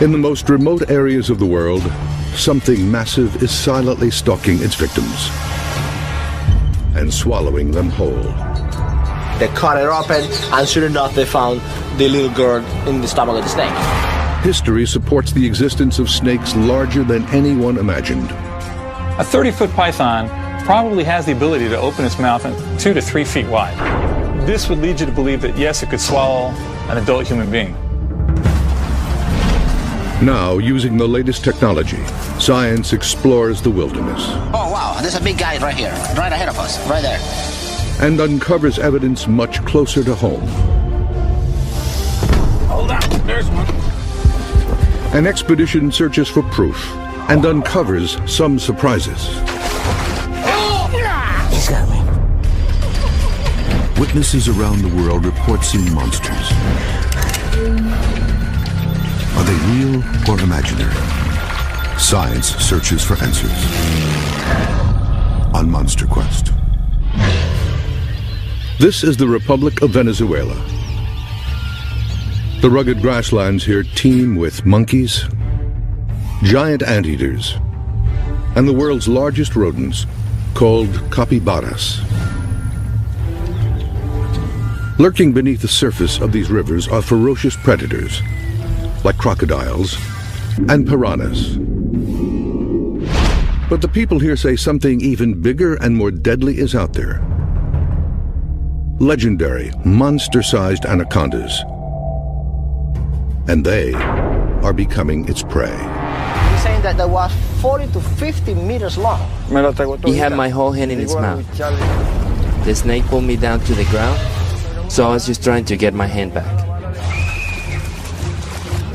In the most remote areas of the world, something massive is silently stalking its victims and swallowing them whole. They cut it open, and sure enough, they found the little girl in the stomach of the snake. History supports the existence of snakes larger than anyone imagined. A 30-foot python probably has the ability to open its mouth 2 to 3 feet wide. This would lead you to believe that, yes, it could swallow an adult human being. Now, using the latest technology, science explores the wilderness. Oh, wow, there's a big guy right here, right ahead of us, right there. And uncovers evidence much closer to home. Hold on, there's one. An expedition searches for proof and uncovers some surprises. He's got me. Witnesses around the world report seeing monsters. Are they real or imaginary? Science searches for answers on Monster Quest. This is the Republic of Venezuela. The rugged grasslands here teem with monkeys, giant anteaters, and the world's largest rodents, called capybaras. Lurking beneath the surface of these rivers are ferocious predators, like crocodiles and piranhas. But the people here say something even bigger and more deadly is out there. Legendary, monster-sized anacondas. And they are becoming its prey. He's saying that that was 40 to 50 meters long. He had my whole hand in his mouth. The snake pulled me down to the ground, so I was just trying to get my hand back.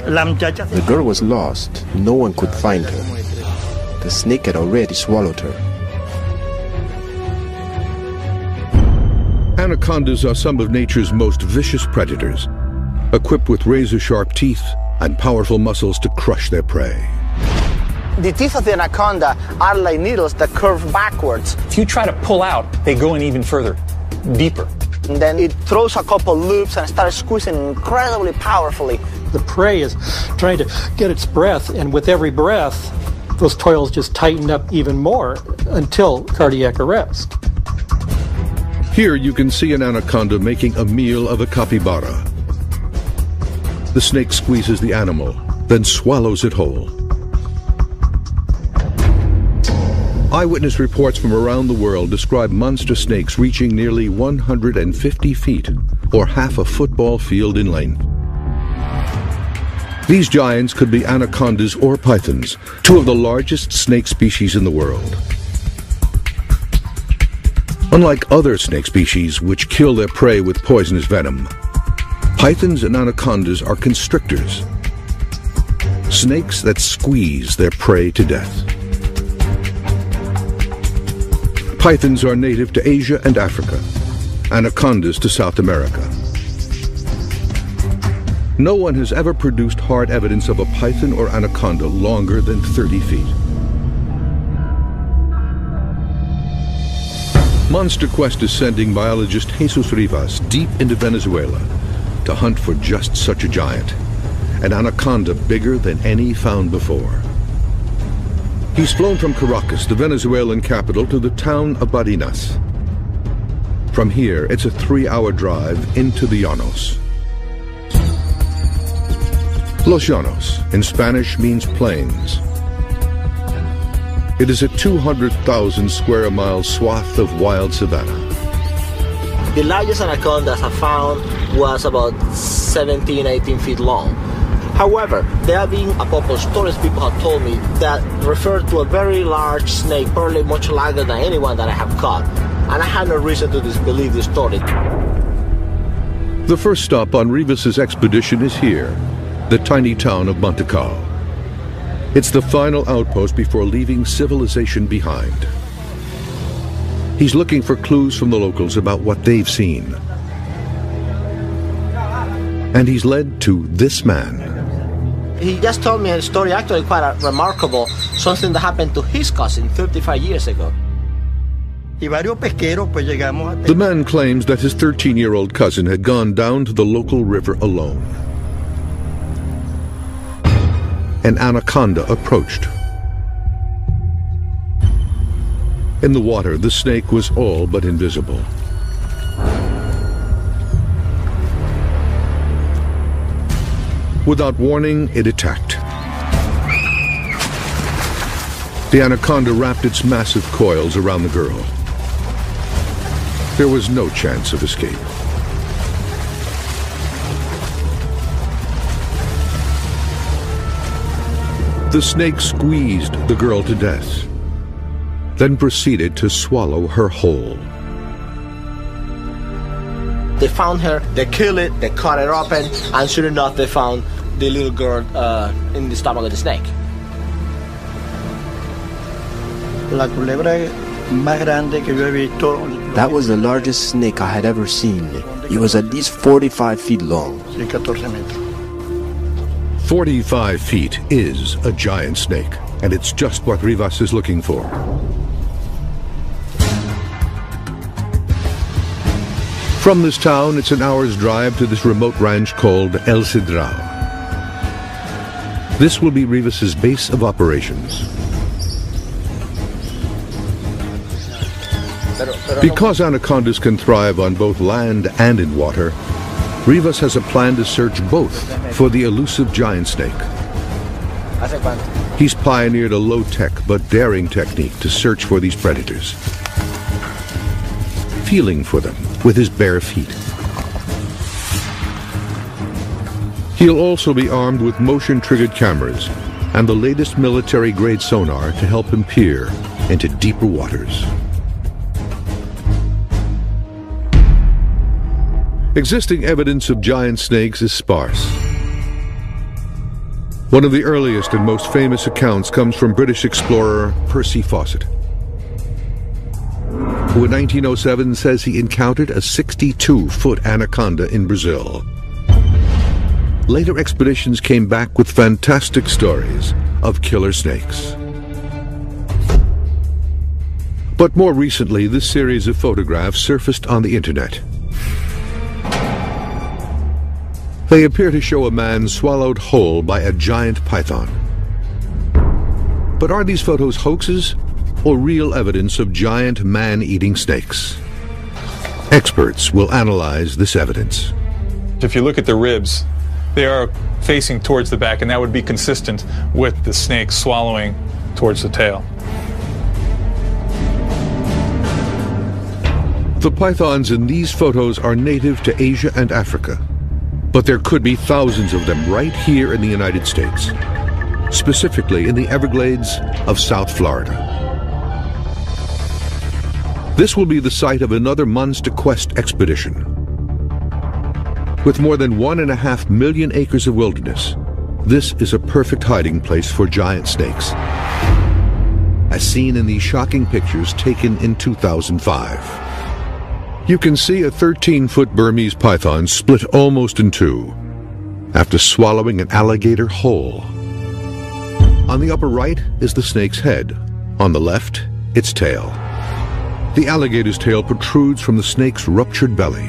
The girl was lost. No one could find her. The snake had already swallowed her. Anacondas are some of nature's most vicious predators, equipped with razor-sharp teeth and powerful muscles to crush their prey. The teeth of the anaconda are like needles that curve backwards. If you try to pull out, they go in even further, deeper. And then it throws a couple loops and starts squeezing incredibly powerfully. The prey is trying to get its breath, and with every breath, those toils just tighten up even more until cardiac arrest. Here you can see an anaconda making a meal of a capybara. The snake squeezes the animal, then swallows it whole. Eyewitness reports from around the world describe monster snakes reaching nearly 150 feet, or half a football field in length. These giants could be anacondas or pythons, two of the largest snake species in the world. Unlike other snake species which kill their prey with poisonous venom, pythons and anacondas are constrictors, snakes that squeeze their prey to death. Pythons are native to Asia and Africa, anacondas to South America. No one has ever produced hard evidence of a python or anaconda longer than 30 feet. Monster Quest is sending biologist Jesus Rivas deep into Venezuela to hunt for just such a giant, an anaconda bigger than any found before. He's flown from Caracas, the Venezuelan capital, to the town of Barinas. From here, it's a 3-hour drive into the Llanos. Los Llanos, in Spanish, means plains. It is a 200,000 square mile swath of wild savanna. The largest anacondas I found was about 17, 18 feet long. However, there have been a couple of stories people have told me that refer to a very large snake, probably much larger than anyone that I have caught. And I had no reason to disbelieve this story. The first stop on Rivas's expedition is here, the tiny town of Montecao. It's the final outpost before leaving civilization behind. He's looking for clues from the locals about what they've seen. And he's led to this man. He just told me a story, actually quite remarkable, something that happened to his cousin 35 years ago. The man claims that his 13-year-old cousin had gone down to the local river alone. an anaconda approached. In the water, the snake was all but invisible. Without warning, it attacked. The anaconda wrapped its massive coils around the girl. There was no chance of escape. The snake squeezed the girl to death, then proceeded to swallow her whole. They found her, they killed it, they cut it open, and sure enough they found the little girl in the stomach of the snake. That was the largest snake I had ever seen. It was at least 45 feet long. 45 feet is a giant snake, and it's just what Rivas is looking for. From this town, it's an hour's drive to this remote ranch called El Cedral. This will be Rivas's base of operations. Because anacondas can thrive on both land and in water, Rivas has a plan to search both for the elusive giant snake. He's pioneered a low-tech but daring technique to search for these predators, feeling for them with his bare feet. He'll also be armed with motion-triggered cameras and the latest military-grade sonar to help him peer into deeper waters. Existing evidence of giant snakes is sparse. One of the earliest and most famous accounts comes from British explorer Percy Fawcett, who in 1907 says he encountered a 62-foot anaconda in Brazil. Later expeditions came back with fantastic stories of killer snakes. But more recently, this series of photographs surfaced on the internet. They appear to show a man swallowed whole by a giant python. But are these photos hoaxes or real evidence of giant man-eating snakes? Experts will analyze this evidence. If you look at the ribs, they are facing towards the back, and that would be consistent with the snake swallowing towards the tail. The pythons in these photos are native to Asia and Africa, but there could be thousands of them right here in the United States, specifically in the Everglades of South Florida. This will be the site of another monster quest expedition. With more than 1.5 million acres of wilderness, this is a perfect hiding place for giant snakes, as seen in these shocking pictures taken in 2005. You can see a 13-foot Burmese python split almost in two after swallowing an alligator whole. On the upper right is the snake's head. On the left, its tail. The alligator's tail protrudes from the snake's ruptured belly.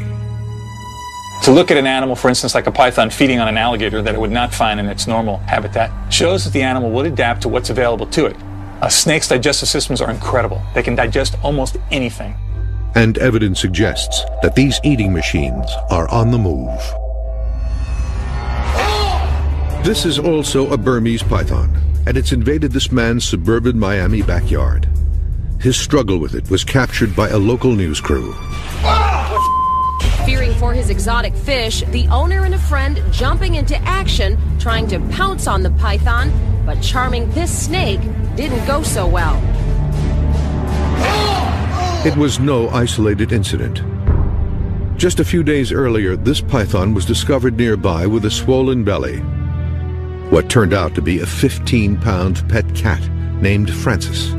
To look at an animal, for instance, like a python feeding on an alligator that it would not find in its normal habitat, shows that the animal would adapt to what's available to it. A snake's digestive systems are incredible. They can digest almost anything. And evidence suggests that these eating machines are on the move. This is also a Burmese python, and it's invaded this man's suburban Miami backyard. His struggle with it was captured by a local news crew. Fearing for his exotic fish, the owner and a friend jumping into action, trying to pounce on the python, but charming this snake didn't go so well. It was no isolated incident. Just a few days earlier, this python was discovered nearby with a swollen belly. What turned out to be a 15-pound pet cat named Francis.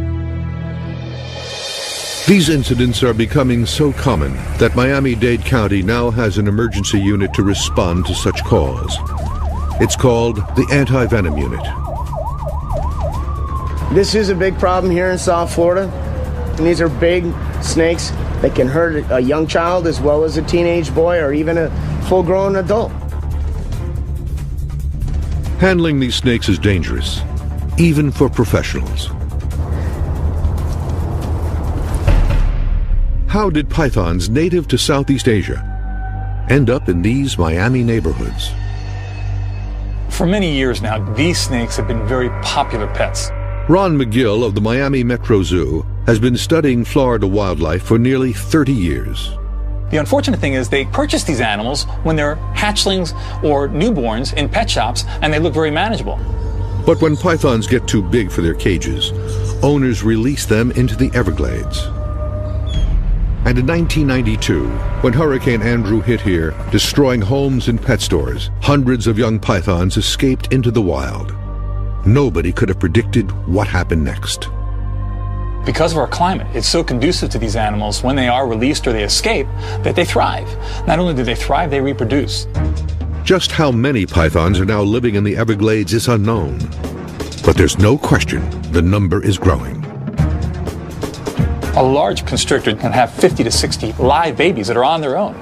These incidents are becoming so common that Miami-Dade County now has an emergency unit to respond to such calls. It's called the Anti-Venom Unit. This is a big problem here in South Florida. And these are big snakes that can hurt a young child as well as a teenage boy or even a full-grown adult. Handling these snakes is dangerous, even for professionals. How did pythons native to Southeast Asia end up in these Miami neighborhoods? For many years now, these snakes have been very popular pets. Ron McGill of the Miami Metro Zoo has been studying Florida wildlife for nearly 30 years. The unfortunate thing is they purchase these animals when they're hatchlings or newborns in pet shops, and they look very manageable. But when pythons get too big for their cages, owners release them into the Everglades. And in 1992, when Hurricane Andrew hit here, destroying homes and pet stores, hundreds of young pythons escaped into the wild. Nobody could have predicted what happened next. Because of our climate, it's so conducive to these animals when they are released or they escape that they thrive. Not only do they thrive, they reproduce. Just how many pythons are now living in the Everglades is unknown. But there's no question the number is growing. A large constrictor can have 50 to 60 live babies that are on their own.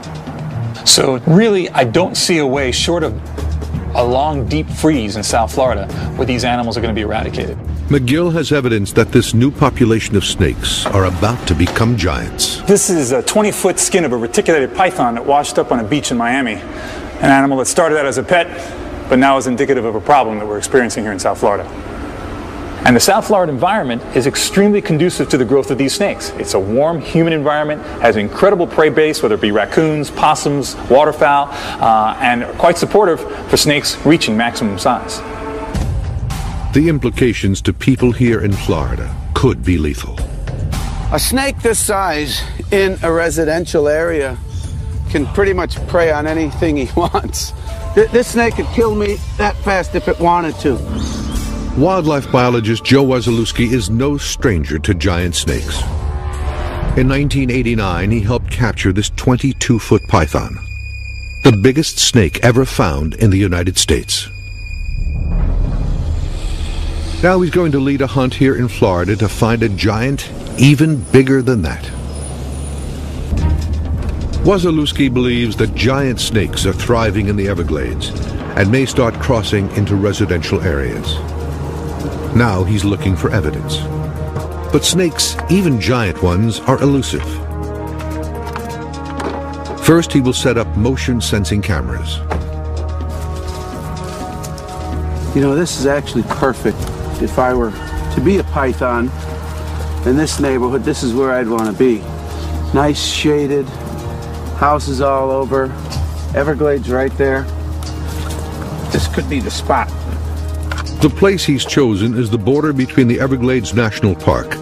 So really, I don't see a way short of a long, deep freeze in South Florida where these animals are going to be eradicated. McGill has evidence that this new population of snakes are about to become giants. This is a 20-foot skin of a reticulated python that washed up on a beach in Miami. An animal that started out as a pet, but now is indicative of a problem that we're experiencing here in South Florida. And the South Florida environment is extremely conducive to the growth of these snakes. It's a warm, humid environment, has an incredible prey base, whether it be raccoons, possums, waterfowl, and quite supportive for snakes reaching maximum size. The implications to people here in Florida could be lethal. A snake this size in a residential area can pretty much prey on anything he wants. This snake could kill me that fast if it wanted to. Wildlife biologist Joe Wasilewski is no stranger to giant snakes. In 1989, he helped capture this 22-foot python, the biggest snake ever found in the United States. Now he's going to lead a hunt here in Florida to find a giant even bigger than that. Wasilewski believes that giant snakes are thriving in the Everglades and may start crossing into residential areas. Now he's looking for evidence. But snakes, even giant ones, are elusive. First, he will set up motion-sensing cameras. You know, this is actually perfect. If I were to be a python in this neighborhood, this is where I'd want to be. Nice shaded, houses all over, Everglades right there. This could be the spot. The place he's chosen is the border between the Everglades National Park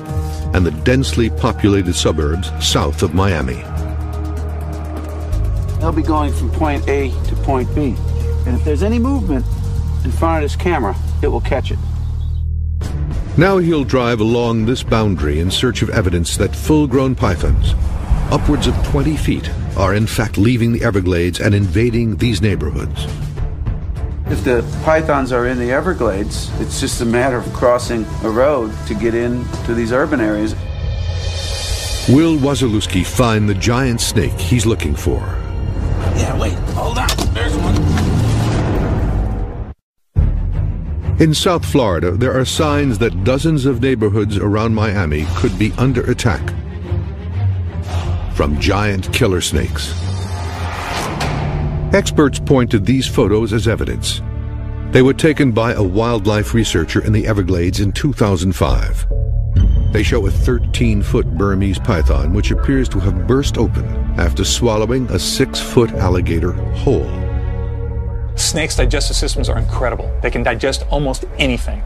and the densely populated suburbs south of Miami. They'll be going from point A to point B. And if there's any movement in front of this camera, it will catch it. Now he'll drive along this boundary in search of evidence that full-grown pythons, upwards of 20 feet, are in fact leaving the Everglades and invading these neighborhoods. If the pythons are in the Everglades, it's just a matter of crossing a road to get into these urban areas. Will Wasilewski find the giant snake he's looking for? Yeah, wait, hold on. There's one. In South Florida, there are signs that dozens of neighborhoods around Miami could be under attack from giant killer snakes. Experts point to these photos as evidence. They were taken by a wildlife researcher in the Everglades in 2005. They show a 13-foot Burmese python which appears to have burst open after swallowing a 6-foot alligator whole. Snakes' digestive systems are incredible. They can digest almost anything.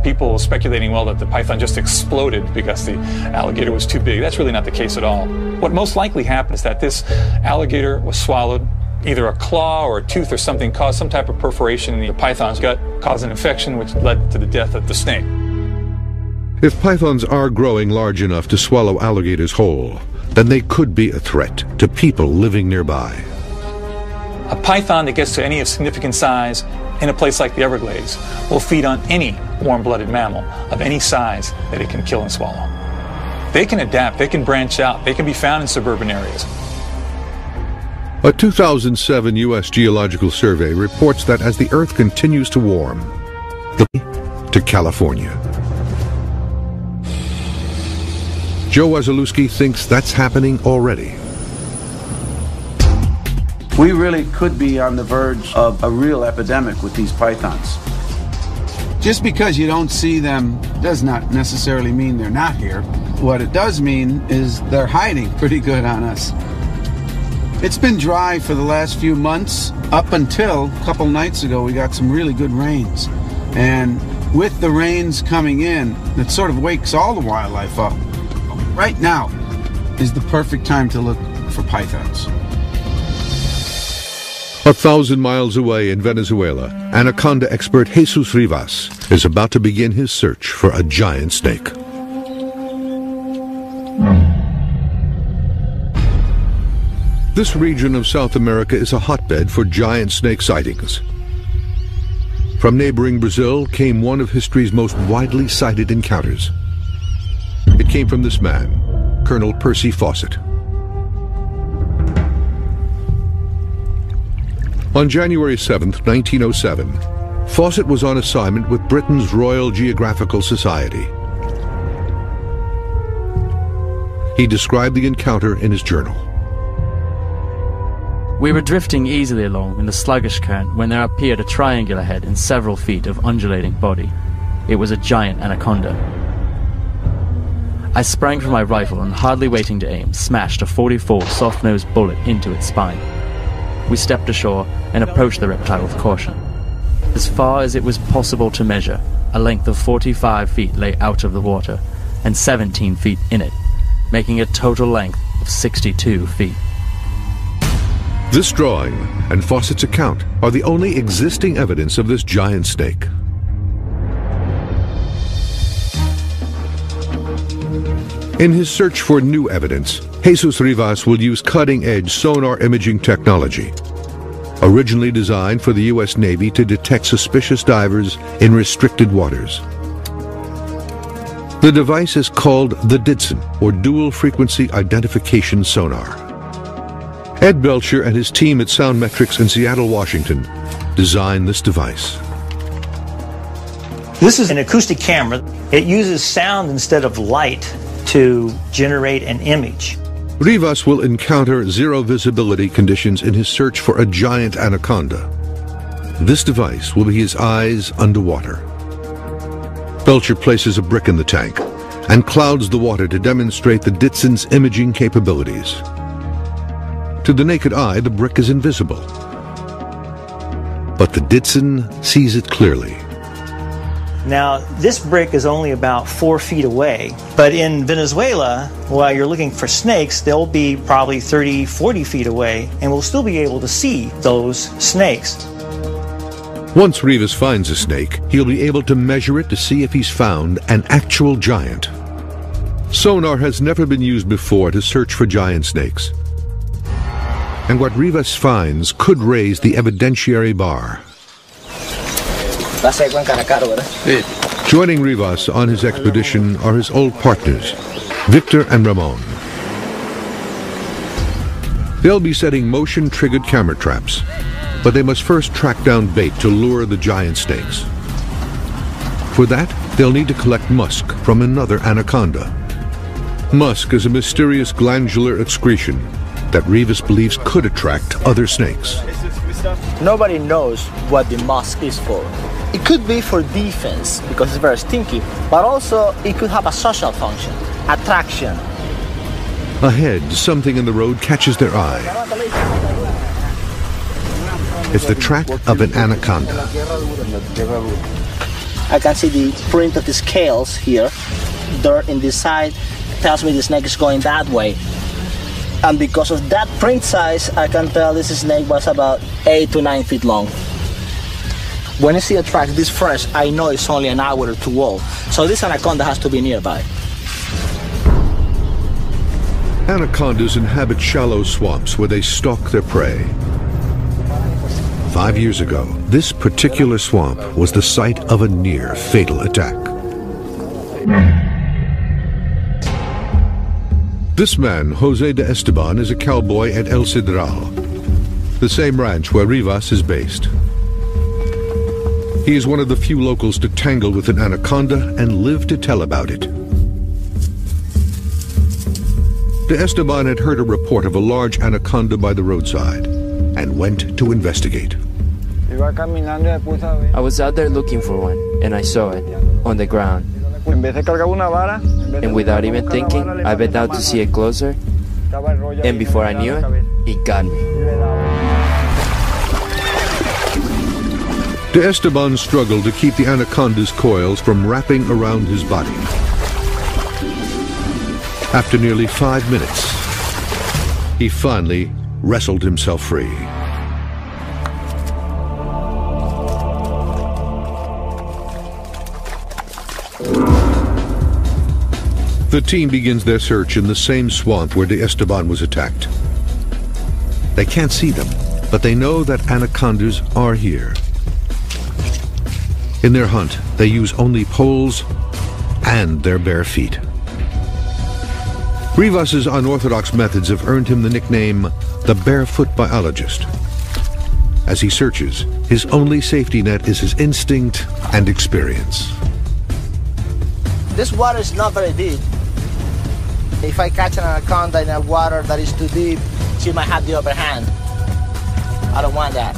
People speculating, well, that the python just exploded because the alligator was too big. That's really not the case at all. What most likely happened is that this alligator was swallowed. Either a claw or a tooth or something caused some type of perforation in the python's gut, caused an infection which led to the death of the snake. If pythons are growing large enough to swallow alligators whole, then they could be a threat to people living nearby. A python that gets to any of significant size in a place like the Everglades will feed on any warm-blooded mammal of any size that it can kill and swallow. They can adapt, they can branch out, they can be found in suburban areas. A 2007 U.S. Geological Survey reports that as the Earth continues to warm, to California. Joe Wasilewski thinks that's happening already. We really could be on the verge of a real epidemic with these pythons. Just because you don't see them does not necessarily mean they're not here. What it does mean is they're hiding pretty good on us. It's been dry for the last few months, up until a couple nights ago we got some really good rains. And with the rains coming in, it sort of wakes all the wildlife up. Right now is the perfect time to look for pythons. 1,000 miles away in Venezuela, anaconda expert Jesus Rivas is about to begin his search for a giant snake. This region of South America is a hotbed for giant snake sightings. From neighboring Brazil came one of history's most widely cited encounters. It came from this man, Colonel Percy Fawcett. On January 7, 1907, Fawcett was on assignment with Britain's Royal Geographical Society. He described the encounter in his journal. We were drifting easily along in the sluggish current when there appeared a triangular head and several feet of undulating body. It was a giant anaconda. I sprang from my rifle and, hardly waiting to aim, smashed a .44 soft-nosed bullet into its spine. We stepped ashore and approached the reptile with caution. As far as it was possible to measure, a length of 45 feet lay out of the water, and 17 feet in it, making a total length of 62 feet. This drawing and Fawcett's account are the only existing evidence of this giant snake. In his search for new evidence, Jesus Rivas will use cutting-edge sonar imaging technology, originally designed for the U.S. Navy to detect suspicious divers in restricted waters. The device is called the DIDSON, or Dual Frequency Identification Sonar. Ed Belcher and his team at Soundmetrics in Seattle, Washington, designed this device. This is an acoustic camera. It uses sound instead of light to generate an image. Rivas will encounter zero visibility conditions in his search for a giant anaconda. This device will be his eyes underwater. Belcher places a brick in the tank and clouds the water to demonstrate the DIDSON's imaging capabilities. To the naked eye, the brick is invisible, but the DIDSON sees it clearly. Now, this brick is only about 4 feet away, but in Venezuela, while you're looking for snakes, they'll be probably 30, 40 feet away, and we'll still be able to see those snakes. Once Rivas finds a snake, he'll be able to measure it to see if he's found an actual giant. Sonar has never been used before to search for giant snakes, and what Rivas finds could raise the evidentiary bar. Joining Rivas on his expedition are his old partners, Victor and Ramon. They'll be setting motion-triggered camera traps, but they must first track down bait to lure the giant snakes. For that, they'll need to collect musk from another anaconda. Musk is a mysterious glandular excretion that Rivas believes could attract other snakes. Nobody knows what the musk is for. It could be for defense because it's very stinky, but also it could have a social function, attraction. Ahead, something in the road catches their eye. It's the track of an anaconda. I can see the print of the scales here. Dirt in this side tells me the snake is going that way. And because of that print size, I can tell this snake was about 8 to 9 feet long. When I see a track this fresh, I know it's only an hour or two old. So this anaconda has to be nearby. Anacondas inhabit shallow swamps where they stalk their prey. 5 years ago, this particular swamp was the site of a near fatal attack. This man, Jose de Esteban, is a cowboy at El Cedral. the same ranch where Rivas is based. He is one of the few locals to tangle with an anaconda and live to tell about it. De Esteban had heard a report of a large anaconda by the roadside and went to investigate. I was out there looking for one, and I saw it on the ground. And without even thinking, I bent out to see it closer, and before I knew it, it got me. De Esteban struggled to keep the anaconda's coils from wrapping around his body. After nearly 5 minutes, he finally wrestled himself free. The team begins their search in the same swamp where De Esteban was attacked. They can't see them, but they know that anacondas are here. In their hunt, they use only poles and their bare feet. Rivas's unorthodox methods have earned him the nickname the Barefoot Biologist. As he searches, his only safety net is his instinct and experience. This water is not very deep. If I catch an anaconda in a water that is too deep, she might have the upper hand. I don't want that.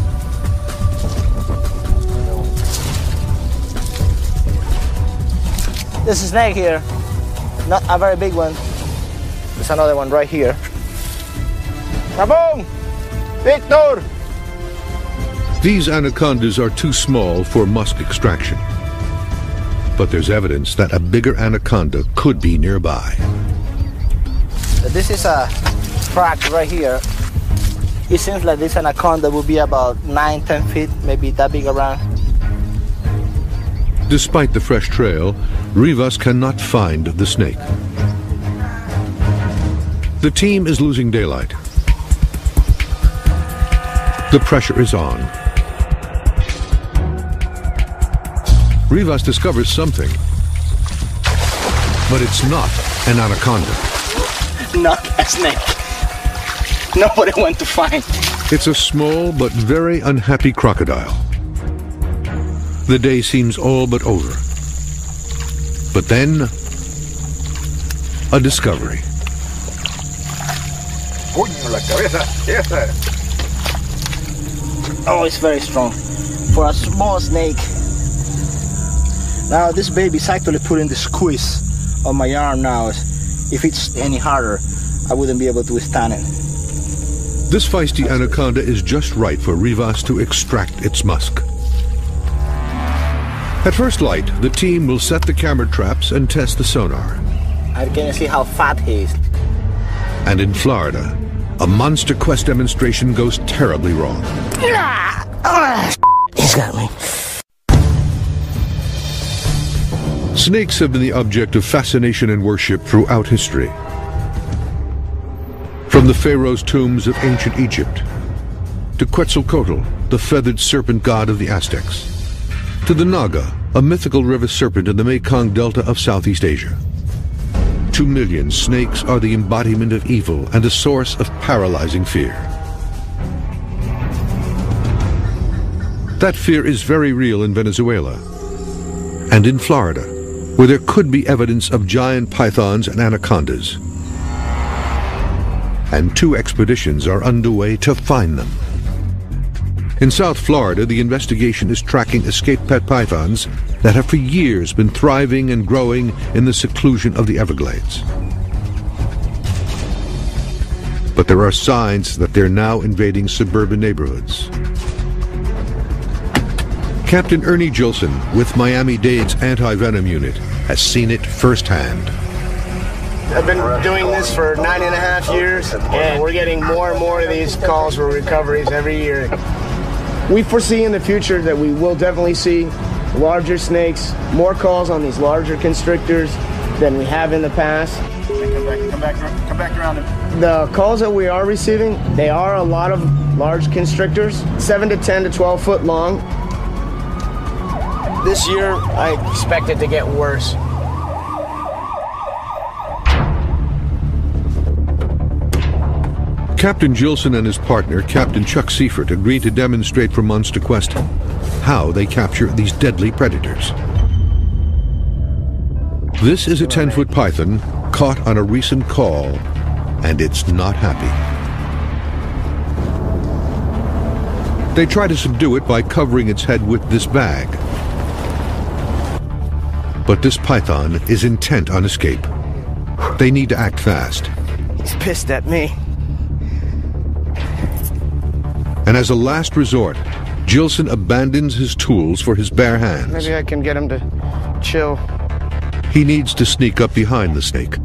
This is a snake here, not a very big one. There's another one right here. Rabong! Victor! These anacondas are too small for musk extraction. But there's evidence that a bigger anaconda could be nearby. This is a crack right here. It seems like this anaconda will be about 9-10 feet, maybe that big around. Despite the fresh trail, Rivas cannot find the snake. The team is losing daylight. The pressure is on. Rivas discovers something, but it's not an anaconda. Not a snake. Not what I went to find. It's a small but very unhappy crocodile. The day seems all but over. But then, a discovery. Oh, it's very strong. For a small snake. Now this baby's actually putting the squeeze on my arm now. If it's any harder, I wouldn't be able to withstand it. This feisty anaconda is just right for Rivas to extract its musk. At first light, the team will set the camera traps and test the sonar. I can see how fat he is. And in Florida, a monster quest demonstration goes terribly wrong. He's got me. Snakes have been the object of fascination and worship throughout history. From the pharaoh's tombs of ancient Egypt, to Quetzalcoatl, the feathered serpent god of the Aztecs, to the Naga, a mythical river serpent in the Mekong Delta of Southeast Asia. To millions, snakes are the embodiment of evil and a source of paralyzing fear. That fear is very real in Venezuela and in Florida, where there could be evidence of giant pythons and anacondas. And 2 expeditions are underway to find them. In South Florida, the investigation is tracking escaped pet pythons that have for years been thriving and growing in the seclusion of the Everglades. But there are signs that they're now invading suburban neighborhoods. Captain Ernie Gilson with Miami-Dade's anti-venom unit has seen it firsthand. I've been doing this for 9.5 years, and we're getting more and more of these calls for recoveries every year. We foresee in the future that we will definitely see larger snakes, more calls on these larger constrictors than we have in the past. Come back around. The calls that we are receiving, they are a lot of large constrictors, 7 to 10 to 12 foot long. This year, I expect it to get worse. Captain Gilson and his partner, Captain Chuck Seifert, agreed to demonstrate for months to Quest how they capture these deadly predators. This is a 10-foot python caught on a recent call, and it's not happy. They try to subdue it by covering its head with this bag. But this python is intent on escape. They need to act fast. He's pissed at me. And as a last resort, Gilson abandons his tools for his bare hands. Maybe I can get him to chill. He needs to sneak up behind the snake,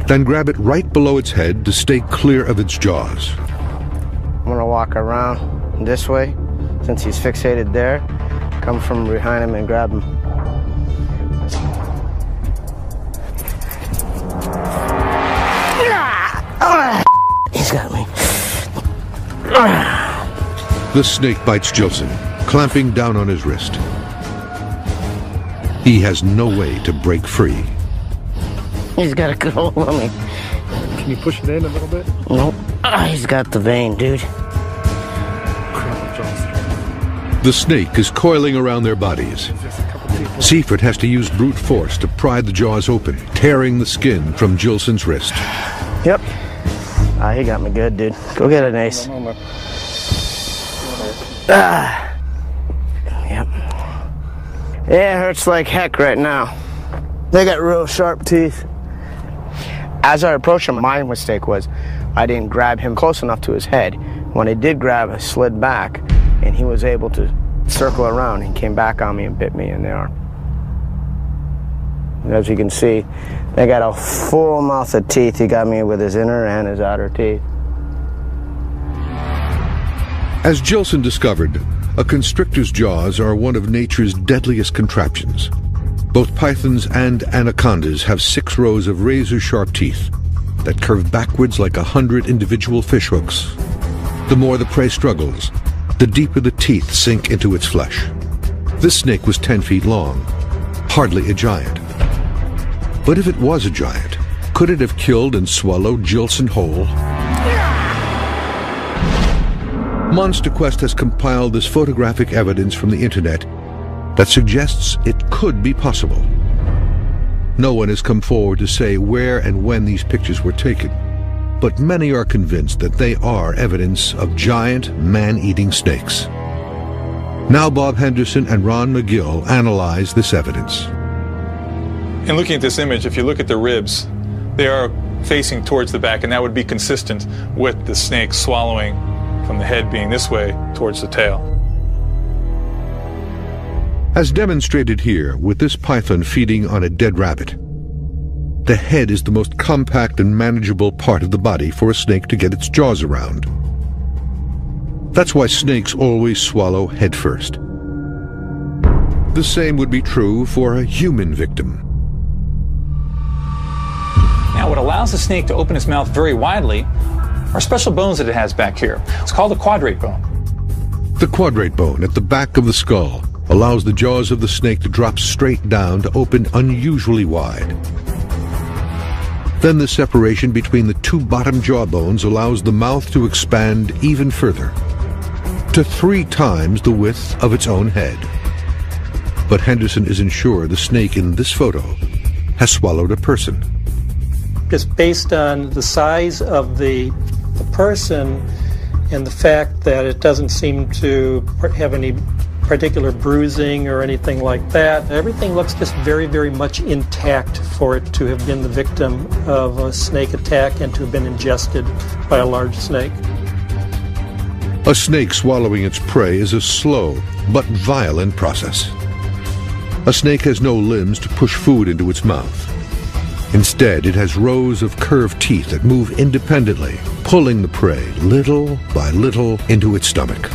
then grab it right below its head to stay clear of its jaws. I'm gonna walk around this way, since he's fixated there. Come from behind him and grab him. He's got me. The snake bites Gilson, clamping down on his wrist. He has no way to break free. He's got a good hold on me. Can you push it in a little bit? Nope. He's got the vein, dude. The snake is coiling around their bodies. Seifert has to use brute force to pry the jaws open, tearing the skin from Gilson's wrist. Yep. He got me good, dude. Go get an ace. Yep. Yeah, it hurts like heck right now. They got real sharp teeth. As I approached him, my mistake was I didn't grab him close enough to his head. When I did grab, I slid back, and he was able to circle around. He came back on me and bit me in the arm. And as you can see, they got a full mouth of teeth. He got me with his inner and his outer teeth. As Gilson discovered, a constrictor's jaws are one of nature's deadliest contraptions. Both pythons and anacondas have 6 rows of razor-sharp teeth that curve backwards like 100 individual fishhooks. The more the prey struggles, the deeper the teeth sink into its flesh. This snake was 10 feet long, hardly a giant. But if it was a giant, could it have killed and swallowed Gilson whole? Monster Quest has compiled this photographic evidence from the internet that suggests it could be possible. No one has come forward to say where and when these pictures were taken, but many are convinced that they are evidence of giant man-eating snakes. Now Bob Henderson and Ron McGill analyze this evidence. In looking at this image, if you look at the ribs, they are facing towards the back, and that would be consistent with the snake swallowing from the head being this way towards the tail. As demonstrated here with this python feeding on a dead rabbit, the head is the most compact and manageable part of the body for a snake to get its jaws around. That's why snakes always swallow head first. The same would be true for a human victim. Now, what allows the snake to open its mouth very widely are special bones that it has back here. It's called the quadrate bone. The quadrate bone at the back of the skull allows the jaws of the snake to drop straight down to open unusually wide. Then the separation between the 2 bottom jaw bones allows the mouth to expand even further, to 3 times the width of its own head. But Henderson isn't sure the snake in this photo has swallowed a person. Just based on the size of the person and the fact that it doesn't seem to have any particular bruising or anything like that, everything looks just very, very much intact for it to have been the victim of a snake attack and to have been ingested by a large snake. A snake swallowing its prey is a slow but violent process. A snake has no limbs to push food into its mouth. Instead, it has rows of curved teeth that move independently, pulling the prey little by little into its stomach.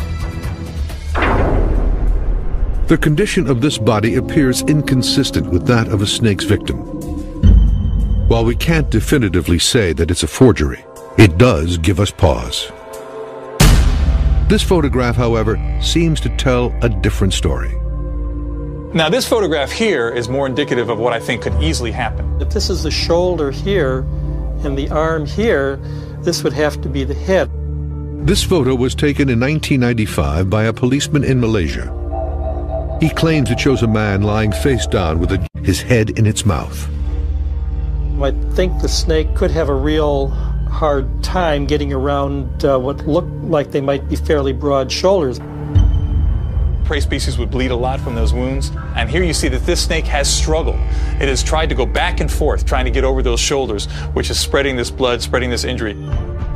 The condition of this body appears inconsistent with that of a snake's victim. While we can't definitively say that it's a forgery, it does give us pause. This photograph, however, seems to tell a different story. Now, this photograph here is more indicative of what I think could easily happen. If this is the shoulder here and the arm here, this would have to be the head. This photo was taken in 1995 by a policeman in Malaysia. He claims it shows a man lying face down with his head in its mouth. I think the snake could have a real hard time getting around what looked like they might be fairly broad shoulders. Prey species would bleed a lot from those wounds, and here you see that this snake has struggled. It has tried to go back and forth, trying to get over those shoulders, which is spreading this blood, spreading this injury.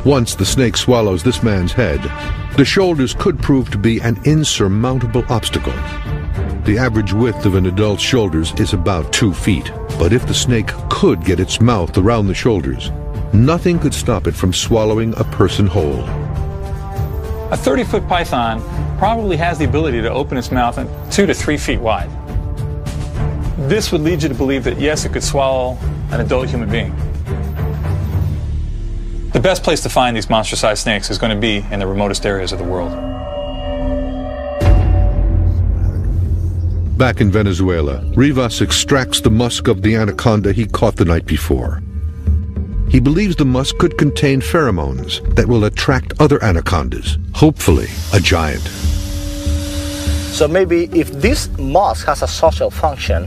Once the snake swallows this man's head, the shoulders could prove to be an insurmountable obstacle. The average width of an adult's shoulders is about 2 feet, but if the snake could get its mouth around the shoulders, nothing could stop it from swallowing a person whole. A 30-foot python probably has the ability to open its mouth 2 to 3 feet wide. This would lead you to believe that, yes, it could swallow an adult human being. The best place to find these monster-sized snakes is going to be in the remotest areas of the world. Back in Venezuela, Rivas extracts the musk of the anaconda he caught the night before. He believes the musk could contain pheromones that will attract other anacondas, hopefully a giant. So maybe if this musk has a social function,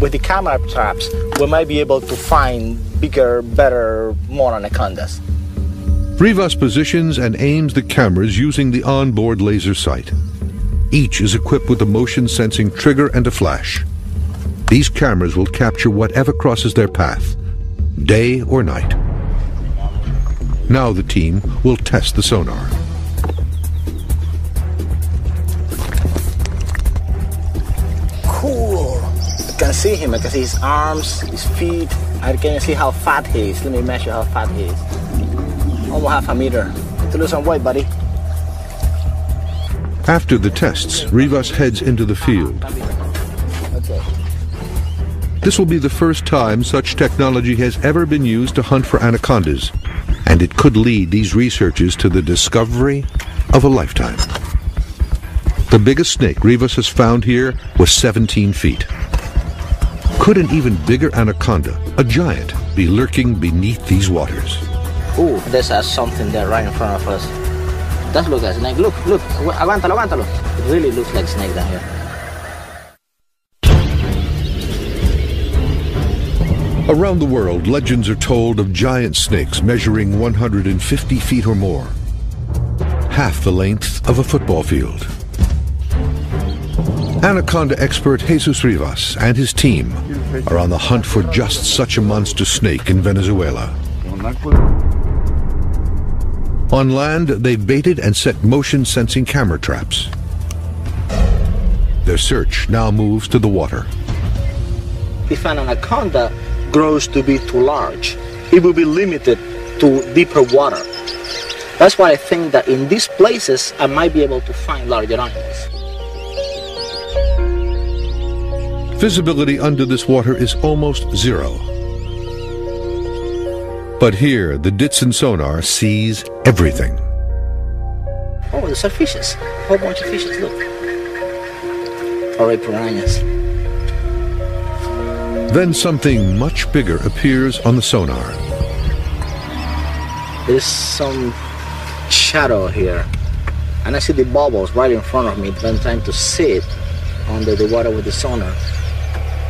with the camera traps, we might be able to find bigger, better, more anacondas. Rivas positions and aims the cameras using the onboard laser sight. Each is equipped with a motion-sensing trigger and a flash. These cameras will capture whatever crosses their path, day or night. Now the team will test the sonar. Cool. I can see him. I can see his arms, his feet. I can see how fat he is. Let me measure how fat he is. Almost half a meter. Need to lose some weight, buddy. After the tests, Rivas heads into the field. Okay. This will be the first time such technology has ever been used to hunt for anacondas, and it could lead these researchers to the discovery of a lifetime. The biggest snake Rivas has found here was 17 feet. Could an even bigger anaconda, a giant, be lurking beneath these waters? Ooh, there's something there right in front of us. Does look like a snake. Look, look. Aguántalo, aguántalo. It really looks like a snake down here. Around the world, legends are told of giant snakes measuring 150 feet or more, half the length of a football field. Anaconda expert Jesus Rivas and his team are on the hunt for just such a monster snake in Venezuela. On land, they've baited and set motion-sensing camera traps. Their search now moves to the water. If an anaconda grows to be too large, it will be limited to deeper water. That's why I think that in these places, I might be able to find larger animals. Visibility under this water is almost zero. But here, the Ditson sonar sees everything. Oh, there's some fishes. A whole bunch of fishes, look. Or piranhas. Then something much bigger appears on the sonar. There's some shadow here. And I see the bubbles right in front of me, but I'm trying to see it under the water with the sonar.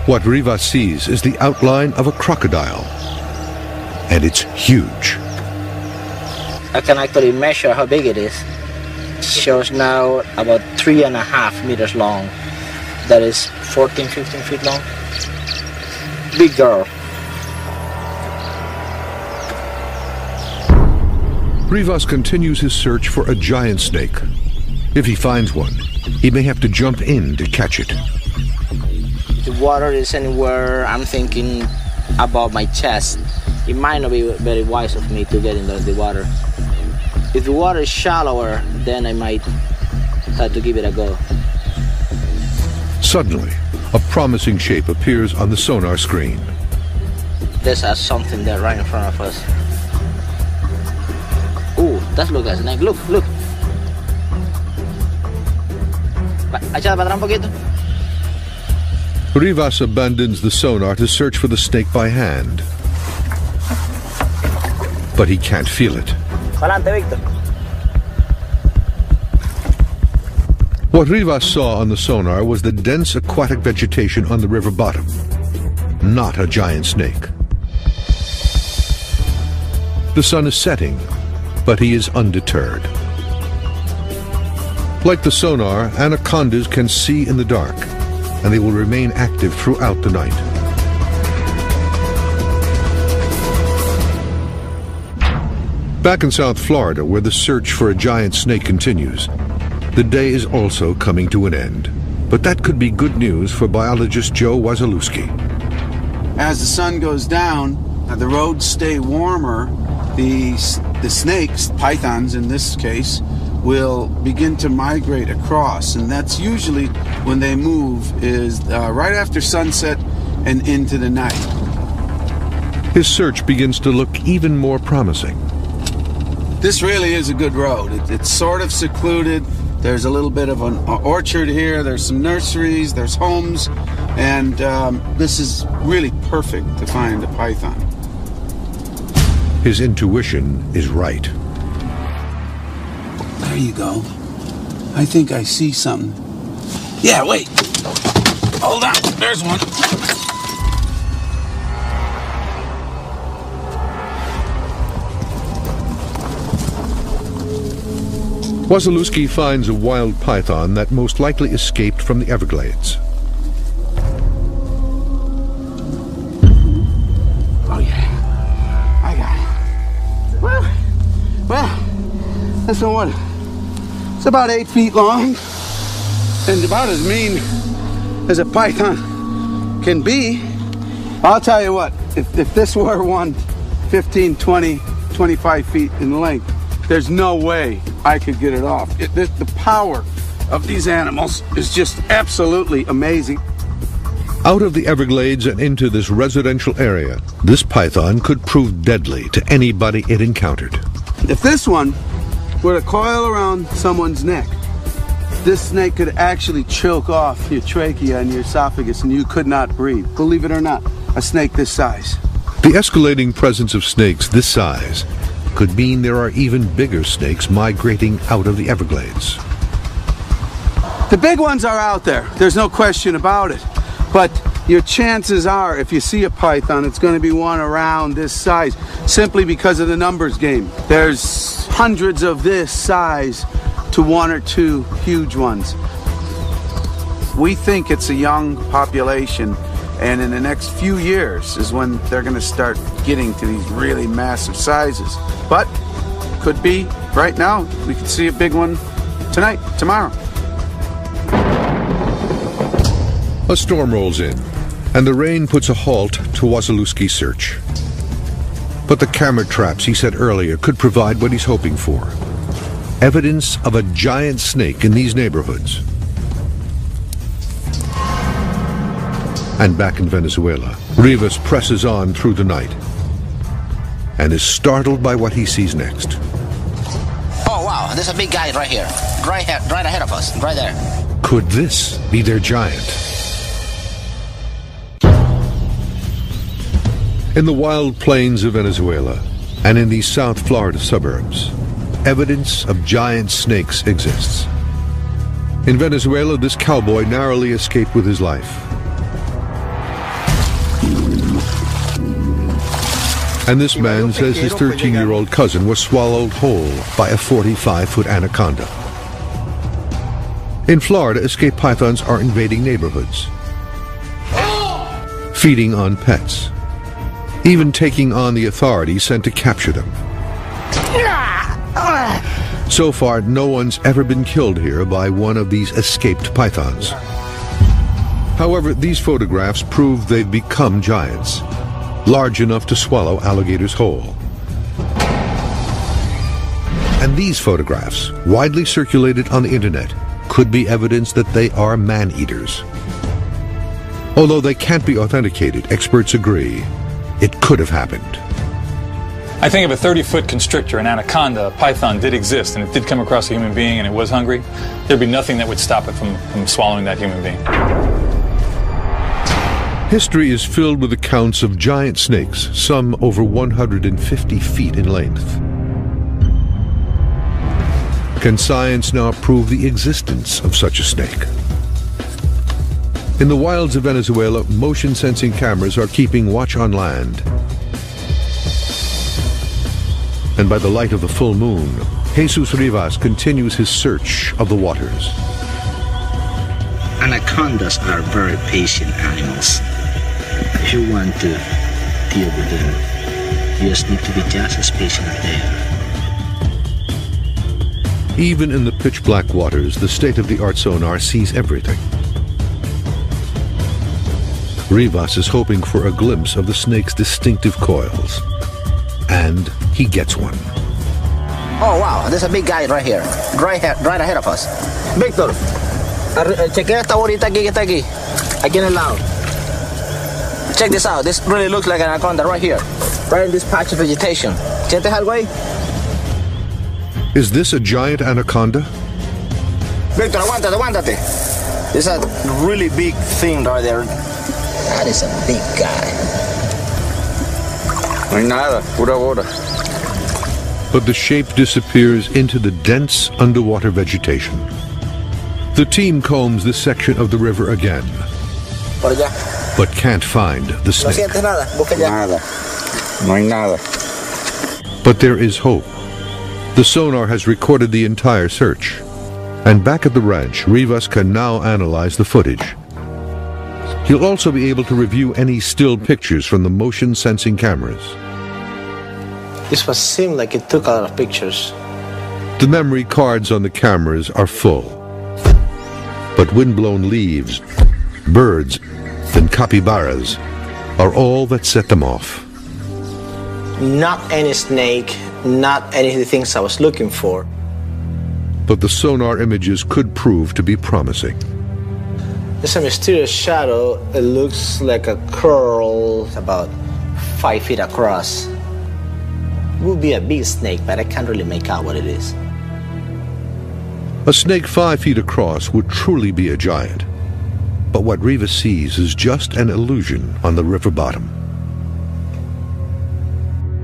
What Rivas sees is the outline of a crocodile. And it's huge. I can actually measure how big it is. It shows now about 3.5 meters long. That is 14, 15 feet long. Big girl. Rivas continues his search for a giant snake. If he finds one, he may have to jump in to catch it. The water is anywhere, I'm thinking, above my chest. It might not be very wise of me to get into the water. If the water is shallower, then I might have to give it a go. Suddenly, a promising shape appears on the sonar screen. There's something there right in front of us. Ooh, that looks like a snake. Look, look. Échale para atrás un poquito. Rivas abandons the sonar to search for the snake by hand. But he can't feel it. Adelante, Víctor. What Rivas saw on the sonar was the dense aquatic vegetation on the river bottom, not a giant snake. The sun is setting, but he is undeterred. Like the sonar, anacondas can see in the dark, and they will remain active throughout the night. Back in South Florida, where the search for a giant snake continues, the day is also coming to an end. But that could be good news for biologist Joe Wasilewski. As the sun goes down, the roads stay warmer, the snakes, pythons in this case, will begin to migrate across, and that's usually when they move is right after sunset and into the night. His search begins to look even more promising. This really is a good road. It's sort of secluded. There's a little bit of an orchard here. There's some nurseries, there's homes, and this is really perfect to find a python. His intuition is right. There you go. I think I see something. Yeah, wait. Hold on. There's one. Wasilewski finds a wild python that most likely escaped from the Everglades. Oh yeah, I got it. Well, that's the one. It's about 8 feet long and about as mean as a python can be. I'll tell you what, if this were one 15, 20, 25 feet in length, there's no way I could get it off. The power of these animals is just absolutely amazing. Out of the Everglades and into this residential area, this python could prove deadly to anybody it encountered. If this one were to coil around someone's neck, this snake could actually choke off your trachea and your esophagus and you could not breathe. Believe it or not, a snake this size. The escalating presence of snakes this size could mean there are even bigger snakes migrating out of the Everglades. The big ones are out there, there's no question about it. But your chances are, if you see a python, it's going to be one around this size, simply because of the numbers game. There's hundreds of this size to one or two huge ones. We think it's a young population, and in the next few years is when they're going to start getting to these really massive sizes. But could be right now. We could see a big one tonight, tomorrow. A storm rolls in, and the rain puts a halt to Wasilewski's search. But the camera traps he set earlier could provide what he's hoping for: evidence of a giant snake in these neighborhoods. And back in Venezuela, Rivas presses on through the night and is startled by what he sees next. Oh wow, there's a big guy right here. Right ahead of us, right there. Could this be their giant? In the wild plains of Venezuela and in these South Florida suburbs, evidence of giant snakes exists. In Venezuela, this cowboy narrowly escaped with his life. And this man says his 13-year-old cousin was swallowed whole by a 45-foot anaconda. In Florida, escaped pythons are invading neighborhoods, feeding on pets, even taking on the authorities sent to capture them. So far, no one's ever been killed here by one of these escaped pythons. However, these photographs prove they've become giants, large enough to swallow alligators whole. And these photographs, widely circulated on the internet, could be evidence that they are man-eaters. Although they can't be authenticated, experts agree it could have happened. I think if a 30-foot constrictor, an anaconda, a python did exist, and it did come across a human being and it was hungry, there'd be nothing that would stop it from swallowing that human being. History is filled with accounts of giant snakes, some over 150 feet in length. Can science now prove the existence of such a snake? In the wilds of Venezuela, motion-sensing cameras are keeping watch on land. And by the light of the full moon, Jesus Rivas continues his search of the waters. Anacondas are very patient animals. If you want to deal with them, you just need to be just as patient as they are. Even in the pitch-black waters, the state-of-the-art sonar sees everything. Rivas is hoping for a glimpse of the snake's distinctive coils. And he gets one. Oh wow, there's a big guy right here. Right ahead of us. Victor, chequea esta bolita aquí que está aquí. Aquí en el lado. Check this out. This really looks like an anaconda right here. Right in this patch of vegetation. ¿Sientes algo ahí? Is this a giant anaconda? Victor, aguántate. There's a really big thing right there. That is a big guy. No hay nada, pura bola. But the shape disappears into the dense underwater vegetation. The team combs this section of the river again, Por allá. but can't find the No snake. sientes nada, busca allá. Nada. No hay nada. But there is hope. The sonar has recorded the entire search. And back at the ranch, Rivas can now analyze the footage. He'll also be able to review any still pictures from the motion-sensing cameras. This was seemed like it took a lot of pictures. The memory cards on the cameras are full. But windblown leaves, birds, and capybaras are all that set them off. Not any snake, not any of the things I was looking for. But the sonar images could prove to be promising. There's a mysterious shadow. It looks like a curl about 5 feet across. It would be a big snake, but I can't really make out what it is. A snake 5 feet across would truly be a giant. But what Rivas sees is just an illusion on the river bottom.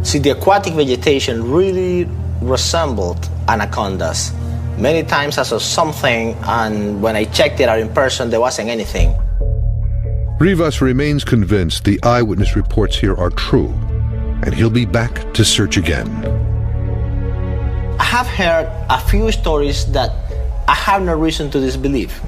See, the aquatic vegetation really resembled anacondas. Many times I saw something, and when I checked it out in person, there wasn't anything. Rivas remains convinced the eyewitness reports here are true, and he'll be back to search again. I have heard a few stories that I have no reason to disbelieve,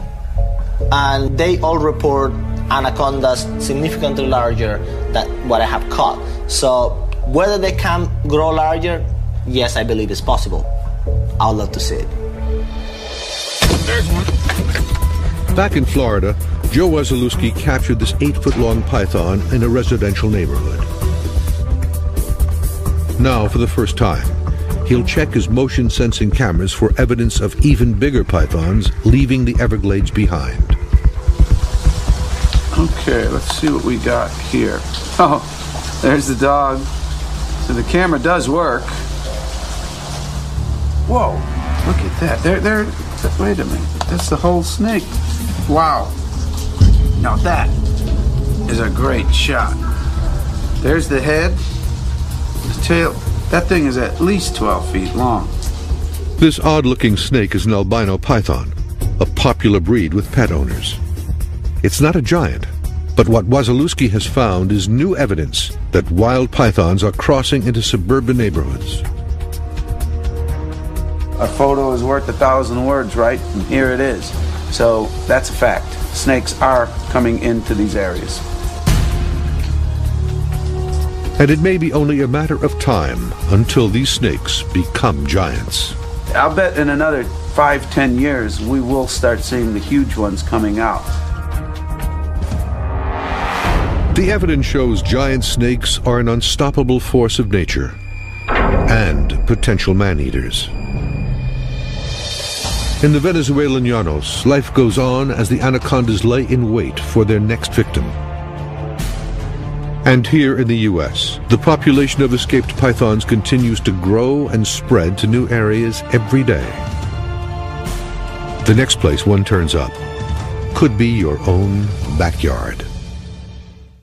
and they all report anacondas significantly larger than what I have caught. So whether they can grow larger, yes, I believe it's possible. I'd love to see it. Back in Florida, Joe Wasilewski captured this 8-foot-long python in a residential neighborhood. Now, for the first time, he'll check his motion-sensing cameras for evidence of even bigger pythons leaving the Everglades behind. Okay, let's see what we got here. Oh, there's the dog. So the camera does work. Whoa, look at that. Wait a minute. That's the whole snake. Wow. Now that is a great shot. There's the head, the tail. That thing is at least 12 feet long. This odd-looking snake is an albino python, a popular breed with pet owners. It's not a giant, but what Wasilewski has found is new evidence that wild pythons are crossing into suburban neighborhoods. A photo is worth 1,000 words, right? And here it is. So that's a fact. Snakes are coming into these areas. And it may be only a matter of time until these snakes become giants. I'll bet in another 5-10 years we will start seeing the huge ones coming out. The evidence shows giant snakes are an unstoppable force of nature and potential man-eaters. In the Venezuelan llanos, life goes on as the anacondas lay in wait for their next victim. And here in the U.S., the population of escaped pythons continues to grow and spread to new areas every day. The next place one turns up could be your own backyard.